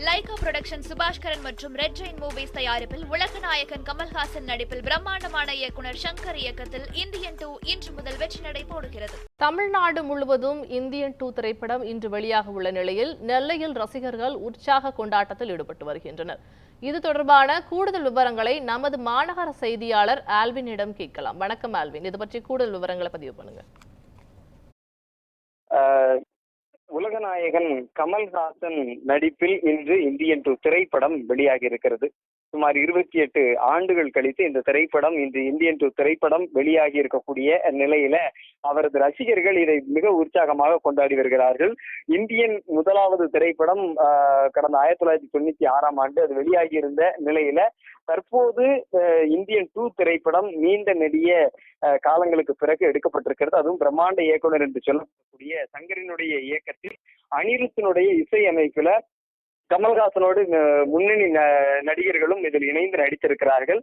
Lyca production Subaskaran மற்றும் red Jain movies தயாரிப்பில் உலக நாயகன் கமல்ஹாசன் நடிப்பில் பிரம்மாண்டமான இயக்குனர் சங்கர் இயக்கத்தில் இந்தியன் 2 இன்று முதல் வெற்றி நடை போடுகிறது. தமிழ்நாடு முழுவதும் இந்தியன் 2 திரைப்படம் இன்று வெளியாக உள்ள நிலையில் நெல்லையில் ரசிகர்கள் உற்சாக கொண்டாட்டத்தில் ஈடுபட்டு வருகின்றனர். இது தொடர்பான கூடுதல் விவரங்களை நமது மாநகர செய்தியாளர் ஆல்வினிடம் கேட்கலாம். வணக்கம் ஆல்வின், இது பற்றி கூடுதல் விவரங்களை பதிவு பண்ணுங்க. உலகநாயகன் கமல்ஹாசன் நடிப்பில் இன்று இந்தியன் 2 திரைப்படம் வெளியாகி இருக்கிறது. சுமார் 28 ஆண்டுகள் கழித்து இந்த திரைப்படம் இன்று இந்தியன் 2 திரைப்படம் வெளியாகி இருக்கக்கூடிய நிலையில அவரது ரசிகர்கள் இதை மிக உற்சாகமாக கொண்டாடி வருகிறார்கள். இந்தியன் முதலாவது திரைப்படம் கடந்த 1996ஆம் ஆண்டு அது வெளியாகி இருந்த நிலையில தற்போது இந்தியன் 2 திரைப்படம் நீண்ட நெடிய காலங்களுக்கு பிறகு எடுக்கப்பட்டிருக்கிறது. அதுவும் பிரம்மாண்ட இயக்குனர் என்று சொல்லக்கூடிய சங்கரினுடைய இயக்கத்தில் அனிருத்தினுடைய இசை அமைப்புல கமல்ஹாசனோடு முன்னணி நடிகர்களும் இதில் இணைந்து நடித்திருக்கிறார்கள்.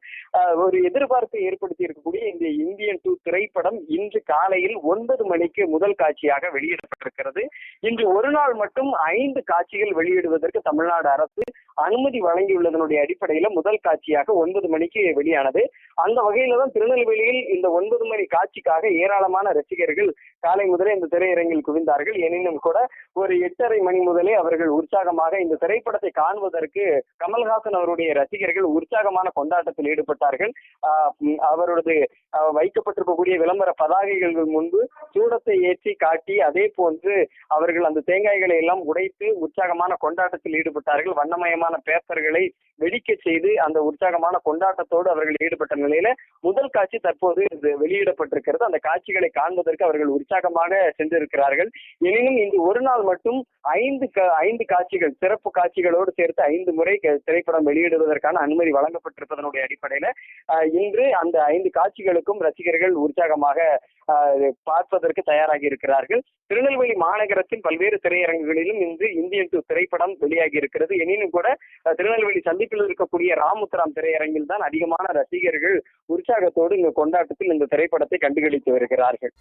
ஒரு எதிர்பார்ப்பை ஏற்படுத்தி இருக்கக்கூடிய இந்த இந்தியன் 2 திரைப்படம் இன்று காலையில் 9 மணிக்கு முதல் காட்சியாக வெளியிடப்பட்டிருக்கிறது. இன்று ஒரு நாள் மட்டும் 5 காட்சிகள் வெளியிடுவதற்கு தமிழ்நாடு அரசு அனுமதி வழங்கியுள்ளதனுடைய அடிப்படையில முதல் காட்சியாக 9 மணிக்கு வெளியானது. அந்த வகையில தான் திருநெல்வேலியில் இந்த 9 மணி காட்சிக்காக ஏராளமான ரசிகர்கள் காலை முதலே இந்த திரையரங்கில் குவிந்தார்கள். எனினும் கூட ஒரு 8:30 மணி முதலே அவர்கள் உற்சாகமாக இந்த திரைப்படத்தை காண்பதற்கு கமல்ஹாசன் அவருடைய ரசிகர்கள் உற்சாகமான கொண்டாட்டத்தில் ஈடுபட்டார்கள். அவரது வைக்கப்பட்டிருக்கக்கூடிய விளம்பர பதாகைகள் முன்பு சூடத்தை ஏற்றி காட்டி அதே போன்று அவர்கள் அந்த தேங்காய்களை எல்லாம் உடைத்து உற்சாகமான கொண்டாட்டத்தில் ஈடுபட்டார்கள். வண்ணமயமான பேப்பர்களை வெடிக்க செய்து அந்த உற்சாகமான கொண்டாட்டத்தோடு அவர்கள் ஈடுபட்ட நிலையில முதல் காட்சி தற்போது வெளியிடப்பட்டிருக்கிறது. அந்த காட்சிகளை காண்பதற்கு அவர்கள் உற்சாகமாக சென்றிருக்கிறார்கள். எனினும் இன்று ஒரு நாள் மட்டும் 5 காட்சிகள், சிறப்பு காட்சிகளோடு சேர்த்து 5 முறை திரைப்படம் வெளியிடுவதற்கான அனுமதி வழங்கப்பட்டிருப்பதனுடைய அடிப்படையில இன்று அந்த 5 காட்சிகளுக்கும் ரசிகர்கள் உற்சாகமாக பார்ப்பதற்கு தயாராகி இருக்கிறார்கள். திருநெல்வேலி மாநகரத்தின் பல்வேறு திரையரங்குகளிலும் இன்று இந்தியன் 2 திரைப்படம் வெளியாகி இருக்கிறது. எனினும் கூட திருநெல்வேலி சந்திப்பில் இருக்கக்கூடிய ராமுத்திராம் திரையரங்கில் தான் அதிகமான ரசிகர்கள் உற்சாகத்தோடு இந்த கொண்டாட்டத்தில் இந்த திரைப்படத்தை கண்டுகளித்து வருகிறார்கள்.